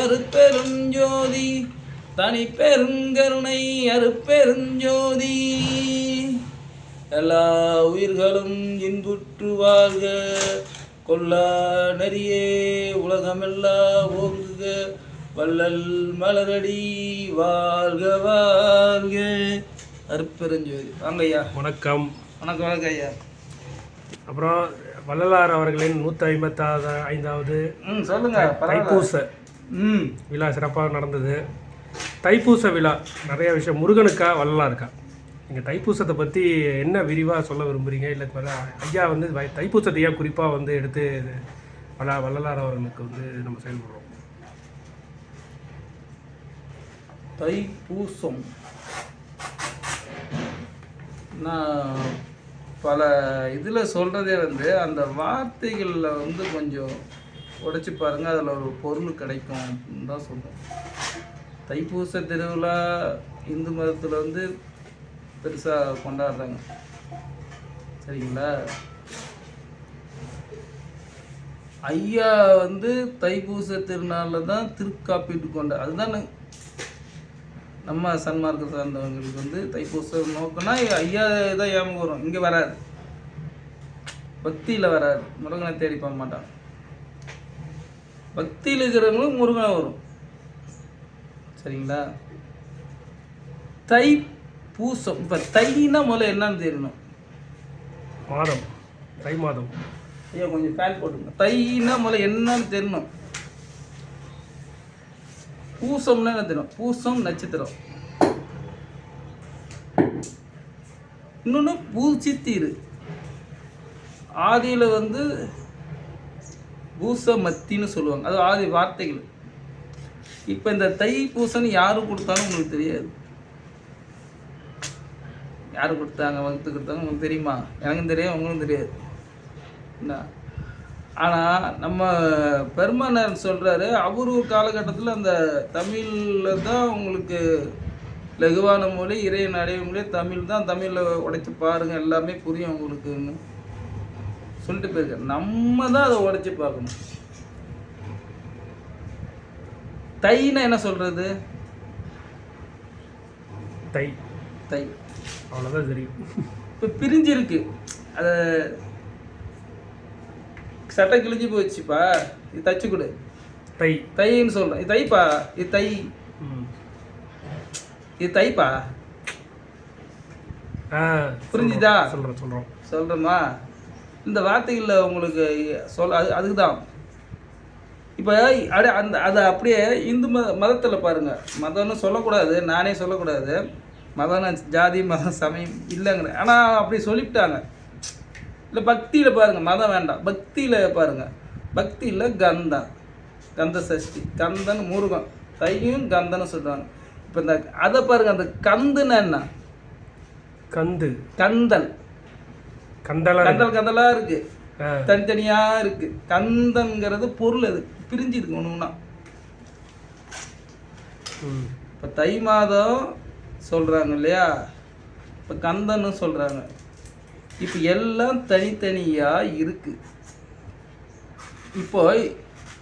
அருட்பெருஞ்சோதி தனி பெருங்கருணை அருட்பெருஞ்சோதி. எல்லா உயிர்களும் இன்புற்று வாழ்க, கொல்லா நெறியே உலகமெல்லாம் ஓங்குக, வள்ளல் மலரடி வாழ்க வாழ்க. அருட்பெருஞ்சோதி. வாங்க ஐயா. வணக்கம். வணக்கம் வணக்கம் ஐயா. அப்புறம் வள்ளலார் அவர்களின் 155வது சொல்லுங்க. தைப்பூச விழா சிறப்பாக நடந்தது. தைப்பூச விழா நிறைய விஷயம், முருகனுக்கா வள்ளலாருக்கா? நீங்கள் தைப்பூசத்தை பற்றி என்ன விரிவாக சொல்ல விரும்புகிறீங்க? இல்லை ஐயா வந்து தைப்பூசத்தை ஏன் குறிப்பாக வந்து எடுத்து வள்ளலார் அவர்களுக்கு வந்து நம்ம செயல்படுறோம்? தைப்பூசம் நான் பல இதில் சொல்கிறதே வந்து அந்த வார்த்தைகளில் வந்து கொஞ்சம் உடைச்சி பாருங்கள், அதில் ஒரு பொருள் கிடைக்கும் அப்படின்னு தான் சொல்கிறேன். தைப்பூச திருவிழா இந்து மதத்தில் வந்து பெருசாக கொண்டாடுறாங்க, சரிங்களா? ஐயா வந்து தைப்பூச திருநாளில் தான் திருக்காப்பீட்டு கொண்டாடு. அதுதான் நம்ம சன்மார்க்க சார்ந்தவங்களுக்கு வந்து தைப்பூசம் நோக்கம்னா ஐயா தான் ஏம வரும். இங்கே வராது, பக்தியில் வராது, முருகனை தேடி போக மாட்டான். பக்தியில் இருக்கிறவங்களும் முருகனை வரும், சரிங்களா? தைப்பூசம் இப்போ தைனா முதல்ல என்னன்னு தெரியணும். மாதம், தை மாதம். ஐயா கொஞ்சம் ஃபேன் போட்டுங்க. தைனா முதல்ல என்னன்னு தெரியணும். பூசம்னா என்ன தெரியும்? பூசம் நட்சத்திரம். இன்னொன்று பூச்சித்தீரு. ஆதியில் வந்து பூசமத்தின்னு சொல்லுவாங்க, அது ஆதி வார்த்தைகள். இப்போ இந்த தை பூசன்னு யாரு கொடுத்தாலும் உங்களுக்கு தெரியாது. யாரு கொடுத்தாங்க, வகுத்து கொடுத்தாங்க உங்களுக்கு தெரியுமா? எனக்கும் தெரியாது, உங்களுக்கும் தெரியாது. என்ன ஆனால் நம்ம பெருமானார் சொல்கிறாரு, அவர் ஒரு காலகட்டத்தில் அந்த தமிழில் தான் உங்களுக்கு லகுவான மொழி, இறைவன் அடைய மொழி தமிழ் தான், தமிழில் உடைச்சி பாருங்கள் எல்லாமே புரியும் உங்களுக்குன்னு சொல்லிட்டு போயிருக்காரு. நம்ம தான் அதை உடைச்சி பார்க்கணும். தைன்னா என்ன சொல்கிறது? தை தை அவ்வளோதான் தெரியும். இப்போ பிரிஞ்சிருக்கு, அதை சட்டை கிழிஞ்சு போச்சுப்பா, இது தச்சு கொடு, தை தைன்னு சொல்கிறேன். இது தைப்பா, இது தை, இது தைப்பா. புரிஞ்சுதா? சொல்கிறோமா? இந்த வார்த்தைகளில் உங்களுக்கு அதுக்கு தான். இப்போ அதை அப்படியே இந்து மதத்தில் பாருங்கள். மதம்னு சொல்லக்கூடாது, நானே சொல்லக்கூடாது. மதம்னா ஜாதி மதம் சமயம் இல்லைங்கிற, ஆனால் அப்படி சொல்லிவிட்டாங்க. இல்லை பக்தியில் பாருங்கள், மதம் வேண்டாம், பக்தியில் பாருங்கள். பக்தியில் கந்தன், கந்த சஷ்டி, கந்தன் முருகன், தையும் கந்தன்னு சொல்கிறாங்க. இப்போ இந்த அதை பாருங்கள், அந்த கந்துன்னா என்ன? கந்து, கந்தல், கந்தல் கந்தலாக இருக்குது, தனித்தனியாக இருக்குது. கந்தன்கிறது பொருள், அது பிரிஞ்சிருக்கு ஒன்றுனா. இப்போ தை மாதம் சொல்கிறாங்க இல்லையா, இப்போ கந்தன்னு சொல்கிறாங்க. இப்போ எல்லாம் தனித்தனியாக இருக்குது. இப்போ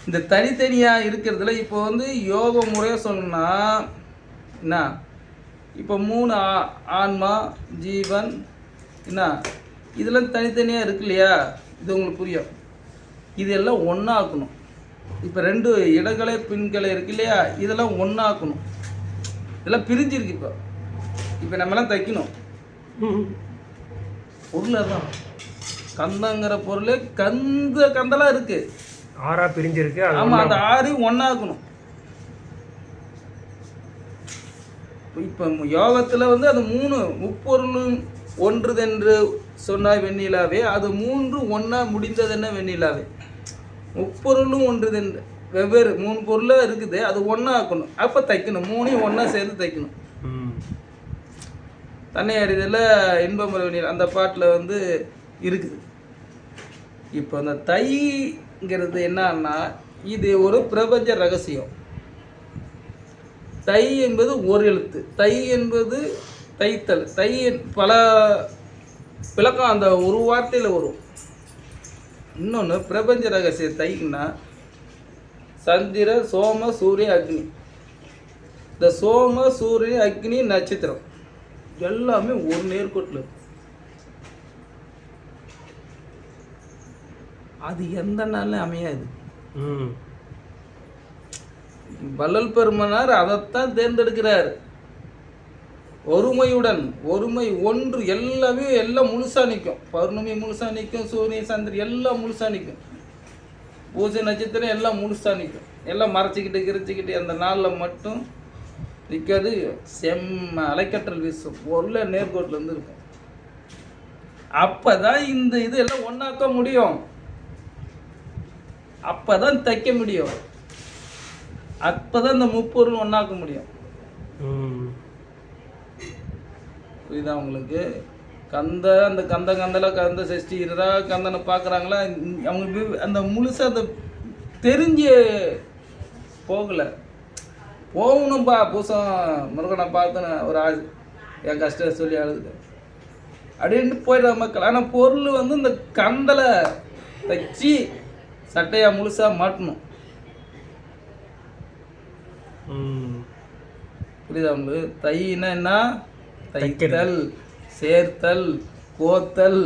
இந்த தனித்தனியாக இருக்கிறதுல இப்போ வந்து யோக முறையாக சொல்லணும்னா என்ன, இப்போ 3 ஆன்மா ஜீவன் என்ன, இதெல்லாம் தனித்தனியாக இருக்கு இல்லையா? இது உங்களுக்கு புரியும். இதெல்லாம் ஒன்றாக்கணும். இப்போ 2 இடங்களை பின்களை இருக்கு இல்லையா, இதெல்லாம் ஒன்றாக்கணும். இதெல்லாம் பிரிஞ்சிருக்கு. இப்போ நம்மலாம் தைக்கணும். பொருள் தான் கந்தங்கிற பொருள், கந்தலாக இருக்குது, 6ஆ பிரிஞ்சிருக்கு. ஆமாம், அந்த 6 ஒன்றாக்கணும். இப்போ யோகத்தில் வந்து அது 3 முப்பொருளும் ஒன்றுதென்று சொன்னால் வெண்ணிலாவே, அது 3 ஒன்றா முடிந்ததென்ன வெண்ணிலாவே. முப்பொருளும் ஒன்றுதென்று வெவ்வேறு 3 பொருளாக இருக்குது, அது ஒன்றாக்கணும். அப்போ தைக்கணும், 3ஐயும் ஒன்றா சேர்த்து தைக்கணும். தன்னை அறிதல இன்பமுறை வெண்ணிலா அந்த பாட்டில் வந்து இருக்குது. இப்போ அந்த தைங்கிறது என்னன்னா, இது ஒரு பிரபஞ்ச ரகசியம். தை என்பது ஒரு எழுத்து, தை என்பது தைத்தல். தை பல விளக்கம் அந்த ஒரு வார்த்தையில் வரும். இன்னொன்று பிரபஞ்ச ரகசியம் தைக்குன்னா சந்திர சோம சூரிய அக்னி. இந்த சோம சூரிய அக்னி நட்சத்திரம் எல்லாமே ஒரு நேர்கோட்டில் இருக்கு. அது எந்த நாள்ல அமையாது. வள்ளல் பெருமனார் அதைத்தான் தேர்ந்தெடுக்கிறார். ஒருமையுடன், ஒருமை ஒன்று, எல்லாமே எல்லாம் முழுசா நிற்கும். பௌர்ணமி முழுசா நிற்கும், சூரியன் சந்திரன் எல்லாம் முழுசா நிற்கும், பூஜை நட்சத்திரம் எல்லாம் முழுசா நிற்கும். எல்லாம் மறைச்சிக்கிட்டு கிரிச்சிக்கிட்டு அந்த நாளில் மட்டும் நிற்காது. செம்ம அலைக்கற்றல் வீசும், உள்ள நேர்கோட்டில் இருக்கும். அப்பதான் இந்த இது எல்லாம் ஒன்றாக்க முடியும், அப்பதான் தைக்க முடியும், அப்பதான் இந்த முப்பொருள் ஒன்றாக்க முடியும். புரியுதா உங்களுக்கு? அந்த கந்தல கந்த சஷ்டி இருதா கந்தனை பார்க்குறாங்களா, அவங்க அந்த முழுசாக அந்த தெரிஞ்சு போகலை. போகணும்பா பூசம் முருகனை பார்த்துன்னு ஒரு ஆள் என் கஷ்டம் சொல்லி அழுது அப்படின்ட்டு போயிடுற மக்கள். ஆனால் பொருள் வந்து இந்த கந்தலை தைச்சி சட்டையாக முழுசாக மாட்டணும். புரியுதா உங்களுக்கு? தைன்னா என்ன? தைத்தல், சேர்த்தல், கோத்தல்,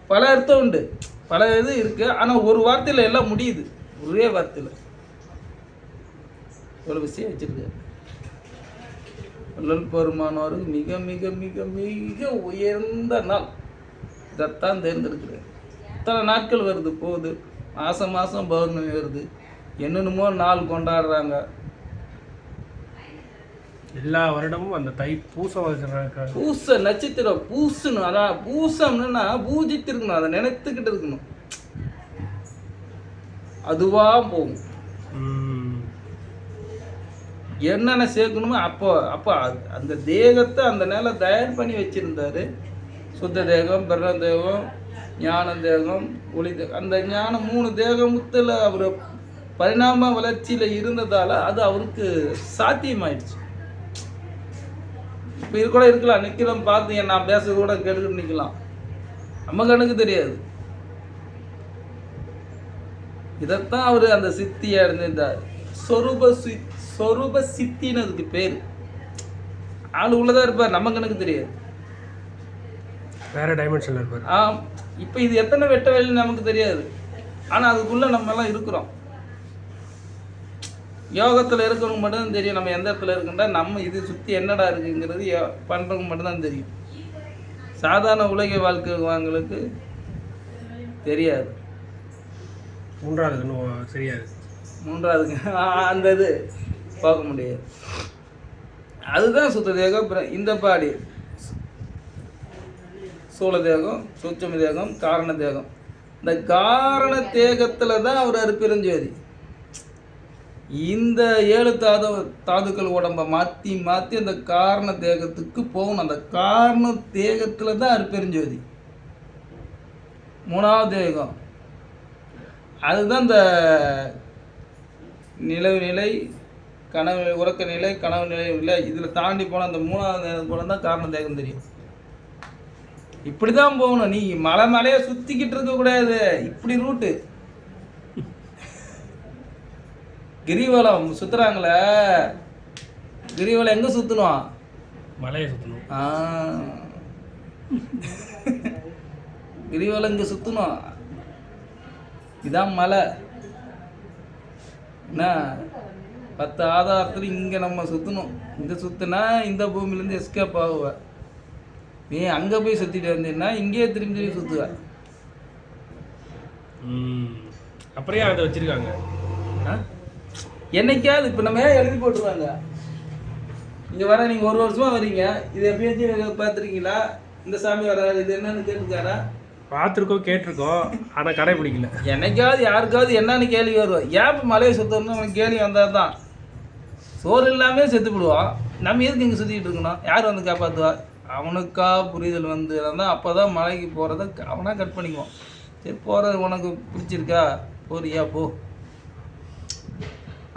பல அர்த்தம் உண்டு, பல இது இருக்கு. ஆனால் ஒரு வார்த்தையில் எல்லாம் முடியுது, ஒரே வார்த்தையில். ஒரு விஷயம் வச்சிருக்காரு வள்ளல் பெருமானோருக்கு மிக மிக மிக மிக உயர்ந்த நாள். இதைத்தான் தேர்ந்தெடுக்கிறேன். இத்தனை நாட்கள் வருது போகுது, மாதம் மாதம் பௌர்ணமி வருது, என்னென்னமோ நாள் கொண்டாடுறாங்க. எல்லா வருடமும் அந்த தை பூசம் வச்சுருக்காங்க. பூச நட்சத்திரம் பூசணும். அதான் பூசம்னா பூஜித்திருக்கணும், அதை நினைத்துக்கிட்டு இருக்கணும், அதுவா போகும். என்னென்ன சேர்க்கணுமோ அப்போ அப்போ அந்த தேகத்தை அந்த நேரம் தயார் பண்ணி வச்சிருந்தாரு. சுத்த தேகம், பிரம்ம தேகம், ஞான தேகம், ஒளி தேகம். அந்த ஞானம் 3 தேகமுத்தில் அவர் பரிணாம வளர்ச்சியில் இருந்ததால் அது அவருக்கு சாத்தியமாயிடுச்சு. இப்போ இது கூட இருக்கலாம், நிற்கிறோம் பார்த்து நான் பேசுறது கூட கேட்டுக்கிட்டு நிற்கலாம், நம்ம கணக்கு தெரியாது. இதைத்தான் அவர் அந்த சித்தியை அடைஞ்சிருந்தார். சொரூப சித்தின்னு அதுக்கு பேர். ஆள் உள்ளதாக இருப்பார், நம்ம கணக்கு தெரியாது, வேற டைமென்ஷன்ல இருப்பார். இப்போ இது எத்தனை வெட்ட வேலைன்னு நமக்கு தெரியாது, ஆனால் அதுக்குள்ளே நம்ம எல்லாம் இருக்கிறோம். யோகத்தில் இருக்கிறவங்க மட்டும்தான் தெரியும் நம்ம எந்த இடத்துல இருக்குன்னா, நம்ம இது சுற்றி என்னடா இருக்குங்கிறது பண்ணுறவங்க மட்டும்தான் தெரியும். சாதாரண உலக வாழ்க்கைங்களுக்கு தெரியாது. மூன்றாவது இன்னும் சரியாது, மூன்றாவதுங்க அந்த இது பார்க்க முடியாது. அதுதான் சுத்த தேகம். இந்த பாடி சூழ தேகம், சூட்சும தேகம், காரண தேகம். இந்த காரண தேகத்தில் தான் அவர் அருப்பெருஞ்சோதி. இந்த 7 தாதுக்கள் உடம்பை மாற்றி மாற்றி அந்த காரண தேகத்துக்கு போகணும். அந்த காரண தேகத்தில் தான் அருப்பெருஞ்சோதி. 3வது தேகம் அதுதான் இந்த நிலவு நிலை, கனவு உறக்க நிலை, கனவு நிலை இல்லை. இதில் தாண்டி போனால் அந்த 3வது தேகம் போல தான் காரண தேகம் தெரியும். இப்படி தான் போகணும். நீ மலையே சுற்றிக்கிட்டு இருக்கக்கூடாது, இப்படி ரூட்டு. கிரிவலம் சுற்றுறாங்களே, கிரிவலம் எங்கே சுற்றணும்? மலையை சுற்றணும். கிரிவலம் இங்கே சுற்றணும், இதான் மலை. என்ன 10 ஆதாரத்தில் இங்கே நம்ம சுற்றணும். இங்கே சுற்றினா இந்த பூமியிலேருந்து எஸ்கேப் ஆகுவ. நீ அங்கே போய் சுற்றிட்டு வந்தீங்கன்னா இங்கேயே திரும்பி சுற்றுவ. அப்படியே அதை வச்சுருக்காங்க. என்னைக்காவது இப்போ நம்ம எழுதி போட்டுருவாங்க, இங்கே வர நீங்கள் 1 வருஷமாக வரீங்க, இது எப்பயாச்சும் பார்த்துருக்கீங்களா? இந்த சாமி வராது, இது என்னன்னு கேட்டுக்காரா? பார்த்துருக்கோம், கேட்டிருக்கோம், ஆனால் கடைபிடிக்கல. என்னைக்காவது யாருக்காவது என்னன்னு கேள்வி வருவோம். ஏன் இப்போ மலையை சுற்றணும்னு அவனுக்கு கேள்வி வந்தால் தான் சோறு இல்லாமல் செத்து விடுவான். நம்ம எதுக்கு இங்கே சுற்றிக்கிட்டு இருக்கணும்? யார் வந்து காப்பாற்றுவா? அவனுக்கா புரிதல் வந்து தான் அப்போ தான் மலைக்கு போகிறத அவனாக கட் பண்ணிக்குவான். சரி போகிறது உனக்கு பிடிச்சிருக்கா, போறியா போ,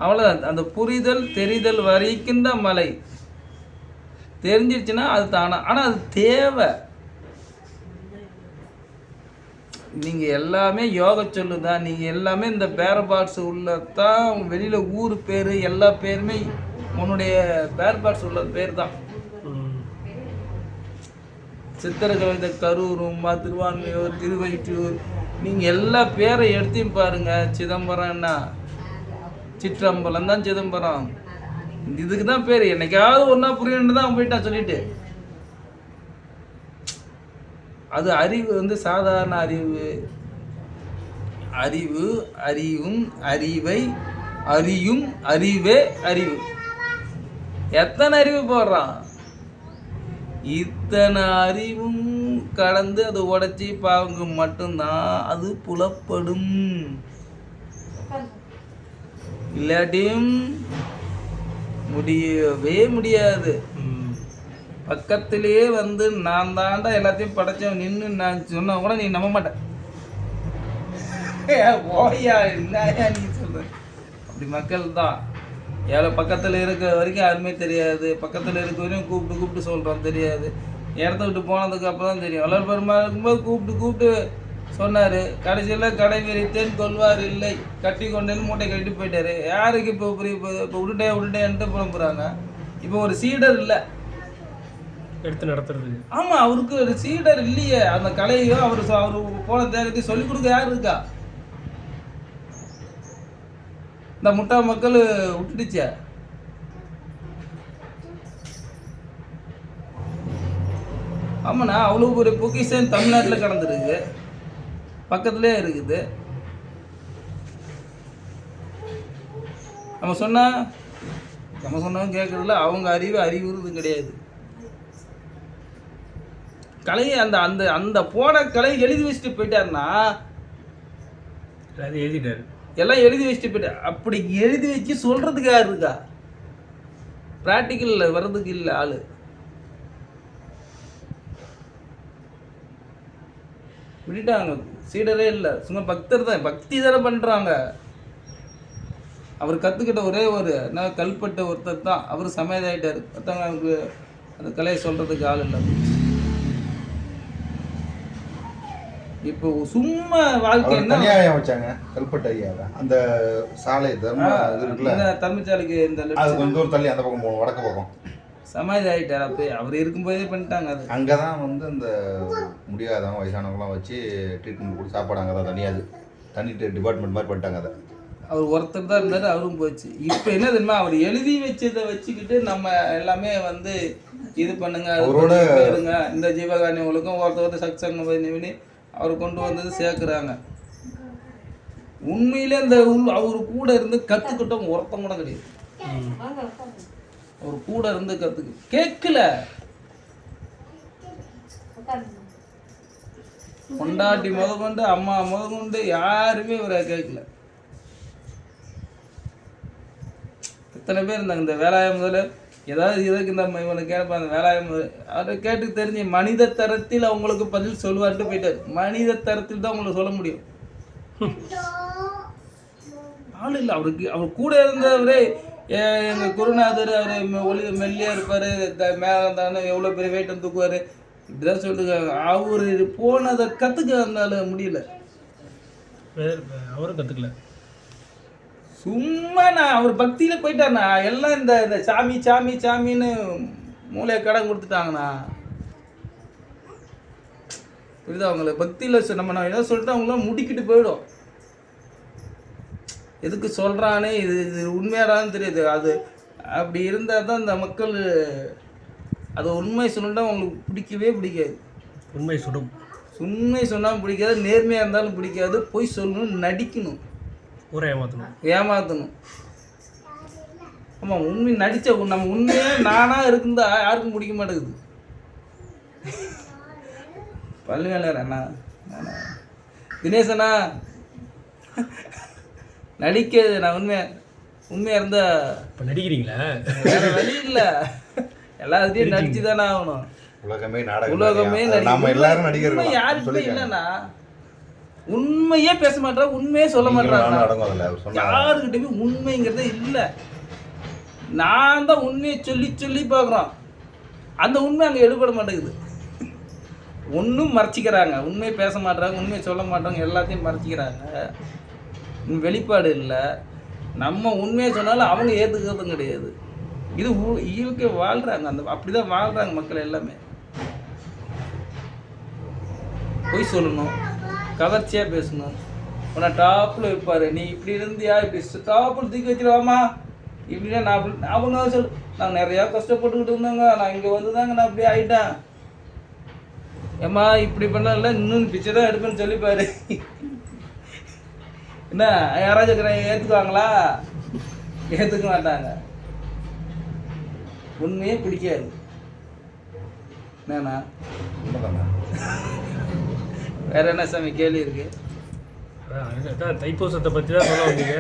அவ்வளோதான். அந்த புரிதல் தெரிதல் வரைக்கும் தான் மலை. தெரிஞ்சிருச்சுன்னா அது தானா. ஆனால் அது தேவை. நீங்கள் எல்லாமே யோக சொல்லு தான். நீங்கள் எல்லாமே இந்த பேரபாட்ஸ் உள்ளதான். வெளியில் ஊர் பேர் எல்லா பேருமே உன்னுடைய பேரபாட்ஸ் உள்ள பேர் தான். சித்தர்கள் இந்த கரூர், திருவான்மையூர், திருவயிற்றூர், நீங்கள் எல்லா பேரை எடுத்தையும் பாருங்கள். சிதம்பரம்னா சிற்றம்பலம் தான் சிதம்பரம். இதுக்கு தான் பேர். என்னைக்காவது ஒன்றா புரியணுன்னு தான் போயிட்டான் சொல்லிட்டு. அது அறிவு வந்து சாதாரண அறிவு. அறிவு அறிவும் அறிவை அறியும் அறிவே அறிவு. எத்தனை அறிவு போடுறான்? இத்தனை அறிவும் கடந்து அதை உடைச்சி பாவங்க மட்டும்தான் அது புலப்படும். இல்லாட்டியும் முடியவே முடியாது. பக்கத்திலேயே வந்து நான் தாண்டா எல்லாத்தையும் படைச்சவன் நின்று நான் சொன்ன கூட நீ நம்ப மாட்டேன். போயா இல்லையா நீ சொல்ற? அப்படி மக்கள் தான். எவ்வளோ பக்கத்தில் இருக்கிற வரைக்கும் யாருமே தெரியாது. பக்கத்தில் இருக்க வரையும் கூப்பிட்டு சொல்கிறோம் தெரியாது. இடத்த விட்டு போனதுக்கு அப்புறம் தான் தெரியும். வளர் பெருமா இருக்கும்போது கூப்பிட்டு சொன்னார். கடைசியில் கடை விரித்தேன் கொள்வார் இல்லை, கட்டி கொண்டேன்னு மூட்டை கட்டிட்டு போயிட்டாரு. யாருக்கு இப்போ இப்போ விட்டுட்டேன்ட்டு புலம்புறாங்க. இப்போ ஒரு சீடர் இல்லை எடுத்து நடத்துறது. ஆமாம், அவருக்கு ஒரு சீடர் இல்லையே. அந்த கலையோ அவர் போன தேகத்தையும் சொல்லிக் கொடுக்க யார் இருக்கா? இந்த முட்டா மக்கள் விட்டுடுச்சே. ஆமாண்ணா, அவ்வளோ ஒரு பொக்கிஷன் தமிழ்நாட்டில் கடந்துருக்கு, பக்கத்துலேயே இருக்குது. நம்ம சொன்னாலும் கேட்கறதில்ல. அவங்க அறிவுறுது கிடையாது. கலையை அந்த அந்த அந்த போன கலையை எழுதி வச்சுட்டு போயிட்டாருன்னா எழுதிட்டாரு. எல்லாம் எழுதி வச்சுட்டு போயிட்டார். அப்படி எழுதி வச்சு சொல்றதுக்கு யார் இருக்கா? ப்ராக்டிக்கல் வர்றதுக்கு இல்லை ஆளு. விட்டுட்டாங்க. சீடரே இல்லை, சும்மா பக்தர் தான். பக்தி தானே பண்றாங்க. அவர் கற்றுக்கிட்ட ஒரே ஒரு கல்பட்ட ஒருத்தர் தான். அவர் சமயதாயிட்டார். மற்றவங்க அவருக்கு அந்த கலையை சொல்றதுக்கு ஆள் இல்லை. இப்போ சும்மா வாழ்க்கை என்ன வச்சாங்க கல்பட்ட ஐயாவை அந்த சாலை தர்மசாலைக்கு இந்த கொஞ்சம் தூரம் தள்ளி அந்த பக்கம் போகணும், வடக்கு பக்கம். சமாதி ஆகிட்டார். அப்போ அவர் இருக்கும்போதே பண்ணிட்டாங்க. அது அங்கே தான் வந்து இந்த முடியாதவங்க வயசானவங்களாம் வச்சு ட்ரீட்மெண்ட் கொடுத்து சாப்பாடு அங்கே தான் தனி டிபார்ட்மெண்ட் மாதிரி பண்ணிட்டாங்க. அதை அவர் ஒருத்தர் தான் இருந்தார், அவரும் போச்சு. இப்போ என்ன தெரியுமா, அவர் எழுதி வச்சதை வச்சுக்கிட்டு நம்ம எல்லாமே வந்து இது பண்ணுங்க, அவரோட இந்த ஜீவகாரணியங்களுக்கும் ஒருத்தர் சக்சங்க அவர் கொண்டு வந்தது சேர்க்குறாங்க. உண்மையிலே அந்த அவர் கூட இருந்து கற்றுக்கிட்டோம் ஒருத்தம் கூட கிடையாது. அவர் கூட இருந்து கேட்கல. கொண்டாட்டி முதற்கொண்டு அம்மா முதற்கொண்டு யாருமே இவரை கேட்கல. எத்தனை பேர் இருந்தாங்க இந்த வேலாயம் முதல்ல ஏதாவது இதுக்கு இந்த இவனை கேட்பாங்க. வேலாயம் அதை கேட்டு தெரிஞ்சு மனித தரத்தில் அவங்களுக்கு பதில் சொல்லுவார்ட்டு போயிட்டார். மனித தரத்தில் தான் உங்களுக்கு சொல்ல முடியும். ஆள் இல்லை அவருக்கு. அவர் கூட இருந்தவரே எங்கள் குருநாதர், அவர் மெல்லியாக இருப்பார், மேலே தானே எவ்வளோ பெரிய வெயிட்டம் தூக்குவார், இப்படிதான் சொல்லிட்டு அவர் போனதை கற்றுக்க வந்தால முடியல. அவரும் கற்றுக்கல. சும்மா நான் அவர் பக்தியில் போயிட்டார்ண்ணா. எல்லாம் இந்த இந்த சாமி சாமி சாமின்னு மூளையை கடன் கொடுத்துட்டாங்கண்ணா. புரியுதா அவங்கள? பக்தியில் நம்ம நான் ஏதோ சொல்லிட்டு அவங்களாம் முடிக்கிட்டு போயிடும். எதுக்கு சொல்கிறானே இது இது உண்மையாடான்னு தெரியுது. அது அப்படி இருந்தால் தான் இந்த மக்கள் அது உண்மை சொன்னா அவங்களுக்கு பிடிக்கவே பிடிக்காது. உண்மை சுடும். உண்மை சொன்னாலும் பிடிக்காது, நேர்மையாக இருந்தாலும் பிடிக்காது. பொய் சொல்லணும், நடிக்கணும், ஊரை ஏமாற்றணும். ஆமாம், உண்மை நடித்த நம்ம உண்மையாக நானாக இருந்தா யாருக்கும் பிடிக்க மாட்டேங்குது. பல்வேலர் அண்ணா தினேசனா நடிக்கிறது. நான் உண்மையாக இருந்தால் இப்போ நடிக்கிறீங்களா? வேற வழி இல்லை, எல்லாத்தையும் நடிச்சு தானே ஆகணும். உலகமே எல்லாரும் நடிகர்கள். யாருக்குமே இல்லைண்ணா, உண்மையே பேச மாட்டாங்க, உண்மையே சொல்ல மாட்டாங்க. யாருக்கிட்டயுமே உண்மைங்கிறதே இல்லை. நான் தான் உண்மையை சொல்லி சொல்லி பார்க்குறோம். அந்த உண்மை அங்கே எடுபட மாட்டேங்குது. ஒன்றும் மறைச்சிக்கிறாங்க, உண்மையை பேச மாட்றாங்க, உண்மையை சொல்ல மாட்டாங்க, எல்லாத்தையும் மறைச்சிக்கிறாங்க. வெளிப்பாடு இல்லை. நம்ம உண்மையை சொன்னாலும் அவங்க ஏற்றுக்கிறதும் கிடையாது. இது இயற்கை வாழ்கிறாங்க, அந்த அப்படி தான் வாழ்கிறாங்க மக்கள் எல்லாமே. பொய் சொல்லணும், கவர்ச்சியாக பேசணும், உன்னை டாப்பில் வைப்பார். நீ இப்படி இருந்தியா, இப்படி டாப்பில் தூக்கி வச்சிருவாமா, இப்படின்னா நான் அப்படி அவங்க சொல் நான் நிறையா கஷ்டப்பட்டுக்கிட்டு இருந்தாங்க, நான் இங்கே வந்து தாங்க நான் அப்படி ஆகிட்டேன். ஏம்மா இப்படி பண்ணல, இன்னும் பிச்சை தான் எடுப்பேன்னு சொல்லிப்பாரு. என்ன யாராச்சும் ஏற்றுக்குவாங்களா? ஏற்றுக்க மாட்டாங்க. உண்மையே பிடிக்காது. என்னண்ணா வேற என்ன சாமி கேள்வி இருக்கு? அதான் தைப்பூசத்தை பற்றி தான் சொல்ல வந்தீங்க.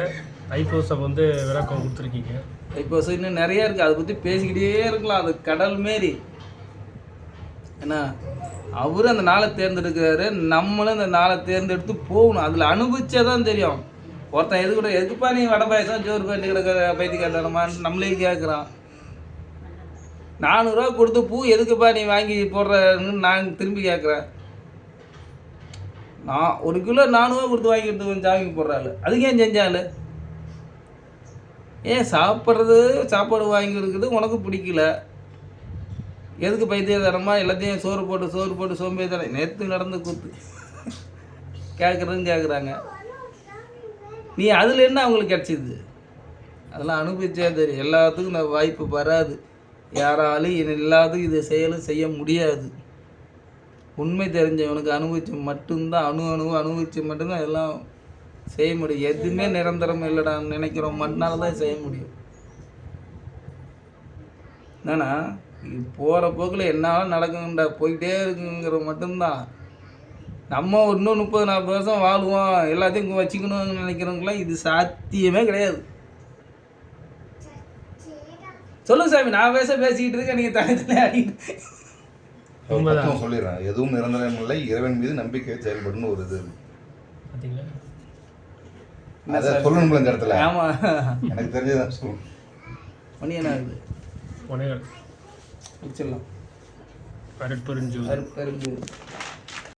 தைப்பூசம் வந்து விளக்கம் கொடுத்துருக்கீங்க. தைப்பூசம் இன்னும் நிறையா இருக்குது, அதை பற்றி பேசிக்கிட்டே இருக்கலாம். அது கடல் மாரி. ஏன்னா அவரும் அந்த நாளை தேர்ந்தெடுக்கிறாரு, நம்மளும் அந்த நாளை தேர்ந்தெடுத்து போகணும். அதில் அனுபவிச்சா தான் தெரியும். ஒருத்தன் எதுக்குப்பா நீ வடை பாயசம் சோறு பண்ணி கிடக்கிற பைத்தியக்காரமான்னு நம்மளே கேட்குறான். 400 ரூபா கொடுத்து பூ எதுக்குப்பா நீ வாங்கி போடுறன்னு நான் திரும்பி கேட்குறேன். நான் 1 கிலோ 400 ரூபா கொடுத்து வாங்கிட்டு கொஞ்சம் சாமிக்கு போடுறாள். அதுக்கு ஏன் செஞ்சாள்? ஏன் சாப்பாடு வாங்கி இருக்குது உனக்கு பிடிக்கல, எதுக்கு பைத்தியக்காரமாக எல்லாத்தையும் சோறு போட்டு சோம்பேறி நேற்று நடந்து கூத்து கேட்குறாங்க. நீ அதில் என்ன அவங்களுக்கு கிடச்சிது? அதெல்லாம் அனுபவிச்சா தெரியும். எல்லாத்துக்கும் இந்த வாய்ப்பு வராது. யாராலும் எல்லாத்துக்கும் இதை செய்ய முடியாது. உண்மை தெரிஞ்சவனுக்கு அனுபவிச்சு மட்டும்தான் அனுபவிச்சு மட்டும்தான் எல்லாம் செய்ய முடியும். எதுவுமே நிரந்தரம் இல்லைடான்னு நினைக்கிறோம் மட்டும்னால தான் செய்ய முடியும். என்னன்னா போகிற போக்கில் என்னாலும் நடக்குங்கடா போய்கிட்டே இருக்குங்கிற மட்டும்தான். நம்ம இன்னும் 30-40 வருஷம் வாழ்வோம், எல்லாத்தையும் வச்சுக்கணும்னு நினைக்கிறவங்களாம் இது சாத்தியமே கிடையாது. சொல்லுங்க சாமி, நான் பேசிக்கிட்டு இருக்கேன், நீங்கள் தனித்தனி ஆடிட்டு. சொல்லிடுறேன், எதுவும் நிரந்தரம் இல்லை, இறைவன் மீது நம்பிக்கை செயல்படுன்னு ஒரு இது சொல்லணும் இந்த இடத்துல. ஆமா, எனக்கு தெரிஞ்சதான் சொல்லணும். மணி என்ன ஆகுது? முடிச்சிடலாம். அருட்பெருஞ்சோதி.